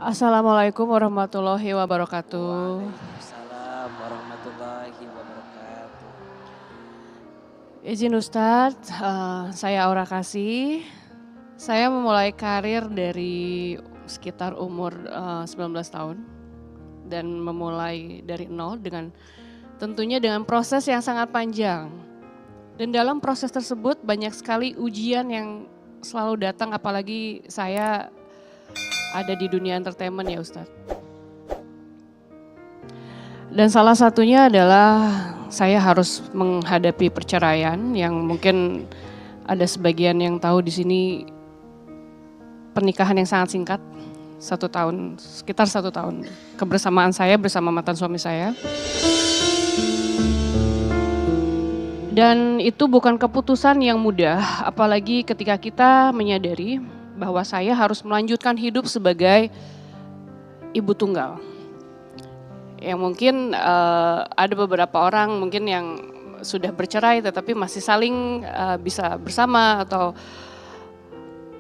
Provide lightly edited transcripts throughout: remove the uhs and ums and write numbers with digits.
Assalamualaikum warahmatullahi wabarakatuh. Waalaikumsalam warahmatullahi wabarakatuh. Izin Ustadz, saya Aura Kasih. Saya memulai karir dari sekitar umur 19 tahun dan memulai dari nol tentunya dengan proses yang sangat panjang. Dan dalam proses tersebut banyak sekali ujian yang selalu datang, apalagi saya ada di dunia entertainment ya Ustadz. Dan salah satunya adalah saya harus menghadapi perceraian yang mungkin ada sebagian yang tahu di sini pernikahan yang sangat singkat, 1 tahun, sekitar 1 tahun. Kebersamaan saya bersama mantan suami saya. Dan itu bukan keputusan yang mudah, apalagi ketika kita menyadari bahwa saya harus melanjutkan hidup sebagai ibu tunggal. Yang mungkin ada beberapa orang mungkin yang sudah bercerai tetapi masih saling bisa bersama atau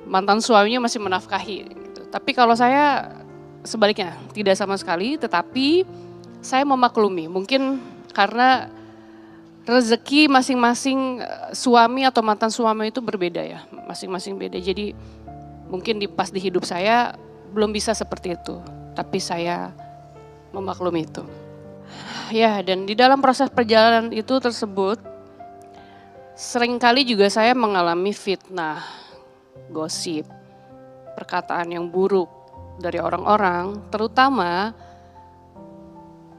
mantan suaminya masih menafkahi. Gitu. Tapi kalau saya sebaliknya tidak sama sekali, tetapi saya memaklumi mungkin karena rezeki masing-masing suami atau mantan suami itu berbeda ya, masing-masing beda. Jadi mungkin pas di hidup saya belum bisa seperti itu, tapi saya memaklumi itu. Ya, dan di dalam proses perjalanan itu tersebut, seringkali juga saya mengalami fitnah, gosip, perkataan yang buruk dari orang-orang, terutama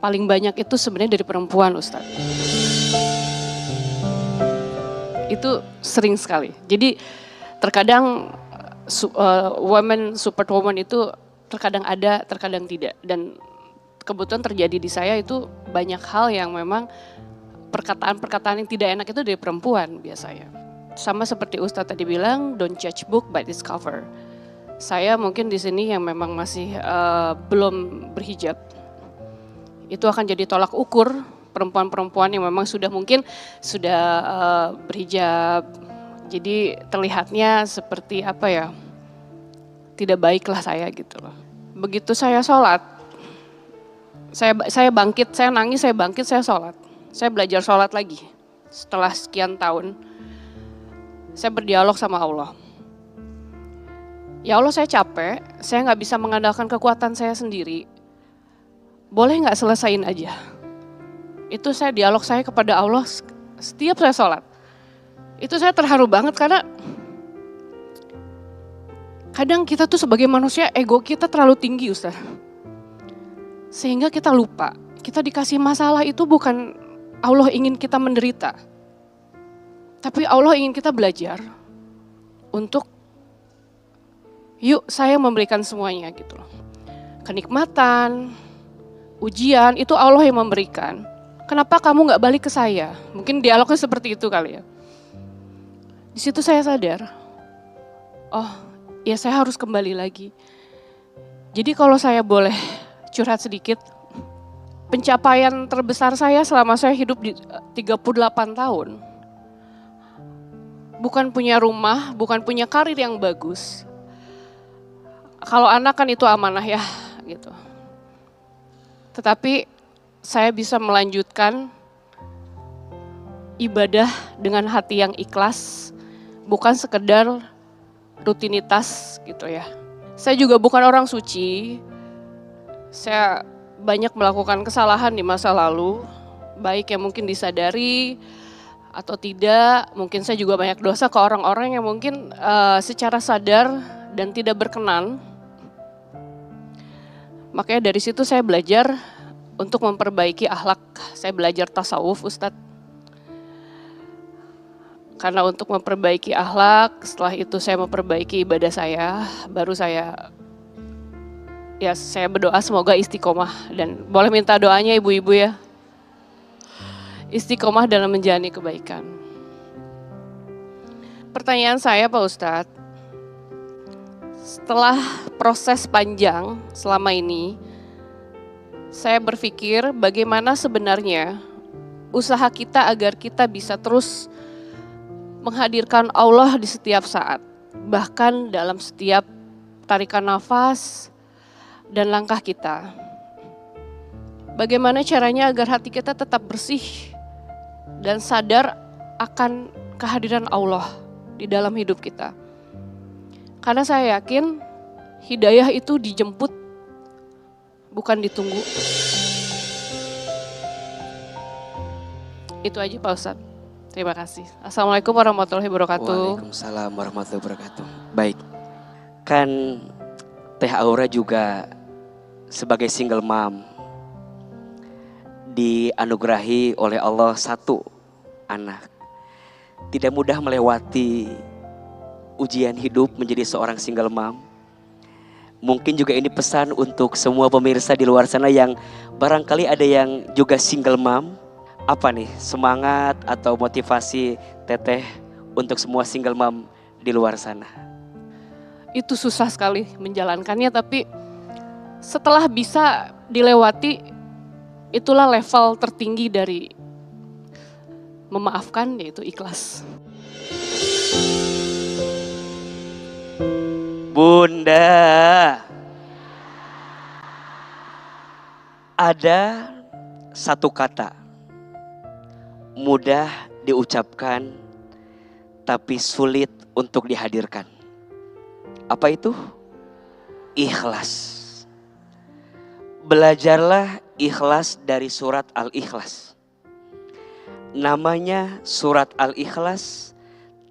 paling banyak itu sebenarnya dari perempuan, Ustadz. Itu sering sekali. Jadi terkadang woman, superwoman itu terkadang ada, terkadang tidak. Dan kebetulan terjadi di saya itu banyak hal yang memang perkataan-perkataan yang tidak enak itu dari perempuan biasanya. Sama seperti Ustadz tadi bilang, don't judge book by its cover. Saya mungkin di sini yang memang masih belum berhijab. Itu akan jadi tolak ukur perempuan-perempuan yang memang sudah berhijab. Jadi terlihatnya seperti apa ya, tidak baiklah saya gitu loh. Begitu saya sholat, saya bangkit, saya nangis, saya bangkit, saya sholat. Saya belajar sholat lagi. Setelah sekian tahun, saya berdialog sama Allah. Ya Allah, saya capek, saya gak bisa mengandalkan kekuatan saya sendiri. Boleh gak selesain aja? Itu saya dialog saya kepada Allah setiap saya sholat. Itu saya terharu banget karena kadang kita tuh sebagai manusia ego kita terlalu tinggi Ustaz. Sehingga kita lupa, kita dikasih masalah itu bukan Allah ingin kita menderita. Tapi Allah ingin kita belajar untuk yuk saya memberikan semuanya gitu loh. Kenikmatan, ujian itu Allah yang memberikan. Kenapa kamu gak balik ke saya? Mungkin dialognya seperti itu kali ya. Di situ saya sadar, oh ya saya harus kembali lagi. Jadi kalau saya boleh curhat sedikit, pencapaian terbesar saya selama saya hidup di 38 tahun, bukan punya rumah, bukan punya karir yang bagus. Kalau anak kan itu amanah ya gitu. Tetapi saya bisa melanjutkan ibadah dengan hati yang ikhlas, bukan sekedar rutinitas gitu ya. Saya juga bukan orang suci, saya banyak melakukan kesalahan di masa lalu, baik yang mungkin disadari atau tidak. Mungkin saya juga banyak dosa ke orang-orang yang mungkin secara sadar dan tidak berkenan. Makanya dari situ saya belajar untuk memperbaiki akhlak. Saya belajar tasawuf Ustadz. Karena untuk memperbaiki akhlak, setelah itu saya memperbaiki ibadah saya, baru saya berdoa semoga istiqomah. Dan boleh minta doanya ibu-ibu ya. Istiqomah dalam menjalani kebaikan. Pertanyaan saya Pak Ustadz, setelah proses panjang selama ini, saya berpikir bagaimana sebenarnya usaha kita agar kita bisa terus menghadirkan Allah di setiap saat. Bahkan dalam setiap tarikan nafas, dan langkah kita. Bagaimana caranya agar hati kita tetap bersih dan sadar akan kehadiran Allah di dalam hidup kita. Karena saya yakin hidayah itu dijemput, bukan ditunggu. Itu aja Pak Ustadz. Terima kasih. Assalamualaikum warahmatullahi wabarakatuh. Waalaikumsalam warahmatullahi wabarakatuh. Baik, kan Teh Aura juga sebagai single mom dianugerahi oleh Allah 1 anak. Tidak mudah melewati ujian hidup menjadi seorang single mom. Mungkin juga ini pesan untuk semua pemirsa di luar sana yang barangkali ada yang juga single mom. Apa nih semangat atau motivasi Teteh untuk semua single mom di luar sana? Itu susah sekali menjalankannya, tapi setelah bisa dilewati, itulah level tertinggi dari memaafkan, yaitu ikhlas. Bunda, ada satu kata mudah diucapkan tapi sulit untuk dihadirkan. Apa itu? Ikhlas. Belajarlah ikhlas dari surat Al-Ikhlas. Namanya surat Al-Ikhlas,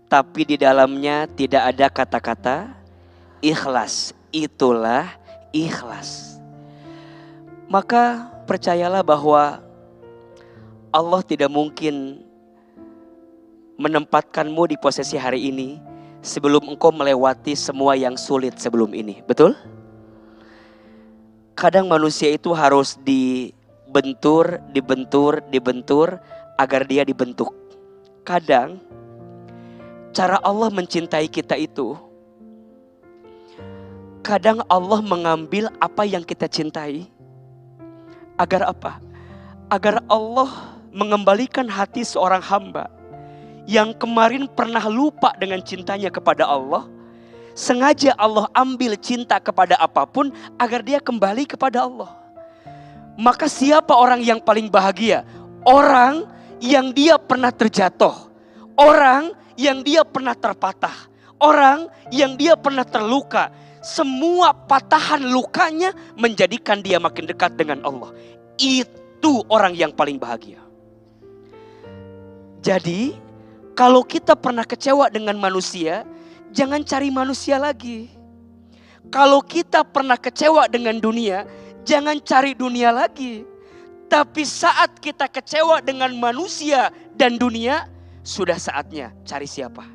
tapi di dalamnya tidak ada kata-kata ikhlas. Itulah ikhlas. Maka percayalah bahwa Allah tidak mungkin menempatkanmu di posisi hari ini sebelum engkau melewati semua yang sulit sebelum ini. Betul? Kadang manusia itu harus dibentur agar dia dibentuk. Kadang cara Allah mencintai kita itu, kadang Allah mengambil apa yang kita cintai. Agar apa? Agar Allah mengembalikan hati seorang hamba yang kemarin pernah lupa dengan cintanya kepada Allah. Sengaja Allah ambil cinta kepada apapun agar dia kembali kepada Allah. Maka siapa orang yang paling bahagia? Orang yang dia pernah terjatuh, orang yang dia pernah terpatah, orang yang dia pernah terluka. Semua patahan lukanya menjadikan dia makin dekat dengan Allah. Itu orang yang paling bahagia. Jadi kalau kita pernah kecewa dengan manusia, jangan cari manusia lagi. Kalau kita pernah kecewa dengan dunia, jangan cari dunia lagi. Tapi saat kita kecewa dengan manusia dan dunia, sudah saatnya cari siapa?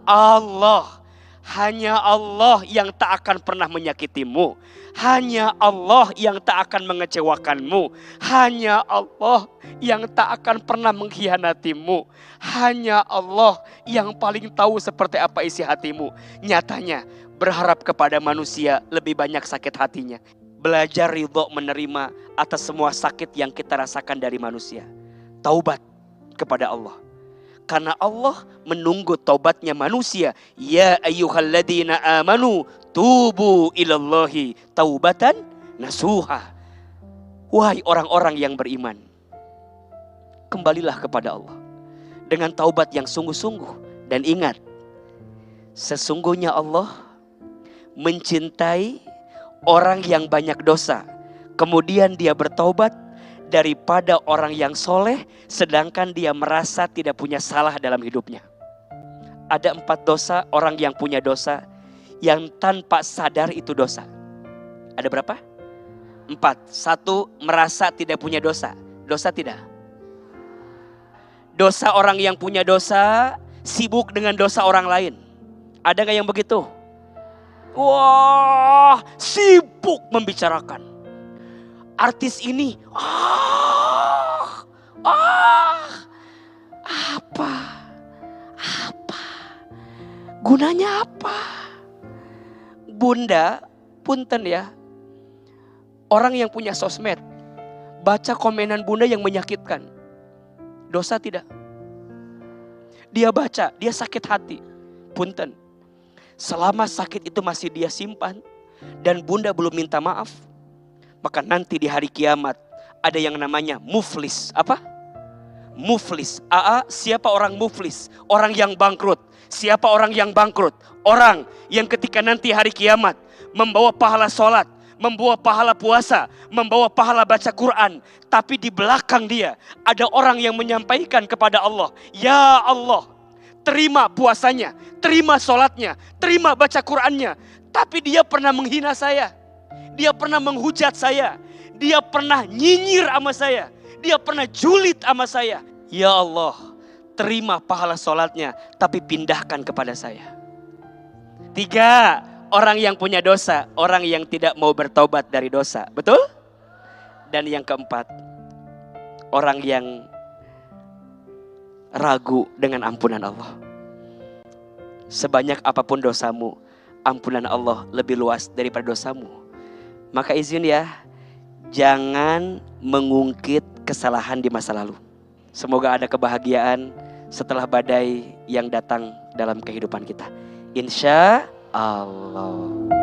Allah. Hanya Allah yang tak akan pernah menyakitimu. Hanya Allah yang tak akan mengecewakanmu. Hanya Allah yang tak akan pernah mengkhianatimu. Hanya Allah yang paling tahu seperti apa isi hatimu. Nyatanya berharap kepada manusia lebih banyak sakit hatinya. Belajar ridho menerima atas semua sakit yang kita rasakan dari manusia. Taubat kepada Allah. Karena Allah menunggu taubatnya manusia. Ya ayyuhalladzina amanu tubu ilallahi taubatan nasuha. Wahai orang-orang yang beriman, kembalilah kepada Allah dengan taubat yang sungguh-sungguh. Dan ingat, sesungguhnya Allah mencintai orang yang banyak dosa, kemudian dia bertaubat, daripada orang yang soleh sedangkan dia merasa tidak punya salah dalam hidupnya. Ada 4 dosa orang yang punya dosa yang tanpa sadar itu dosa. Ada berapa? 4. 1, merasa tidak punya dosa. Dosa tidak? Dosa orang yang punya dosa sibuk dengan dosa orang lain. Ada gak yang begitu? Wah, sibuk membicarakan artis ini, apa, gunanya apa? Bunda, punten ya, orang yang punya sosmed, baca komenan bunda yang menyakitkan, dosa tidak? Dia baca, dia sakit hati, punten. Selama sakit itu masih dia simpan, dan bunda belum minta maaf, maka nanti di hari kiamat ada yang namanya muflis. Apa? Muflis. Siapa orang muflis? Orang yang bangkrut. Siapa orang yang bangkrut? Orang yang ketika nanti hari kiamat membawa pahala sholat, membawa pahala puasa, membawa pahala baca Quran, tapi di belakang dia ada orang yang menyampaikan kepada Allah, ya Allah, terima puasanya, terima sholatnya, terima baca Qurannya, tapi dia pernah menghina saya, dia pernah menghujat saya, dia pernah nyinyir sama saya, dia pernah julid sama saya. Ya Allah, terima pahala sholatnya, tapi pindahkan kepada saya. 3, orang yang punya dosa, orang yang tidak mau bertobat dari dosa. Betul? Dan yang keempat, orang yang ragu dengan ampunan Allah. Sebanyak apapun dosamu, ampunan Allah lebih luas daripada dosamu. Maka izin ya, jangan mengungkit kesalahan di masa lalu. Semoga ada kebahagiaan setelah badai yang datang dalam kehidupan kita. Insya Allah.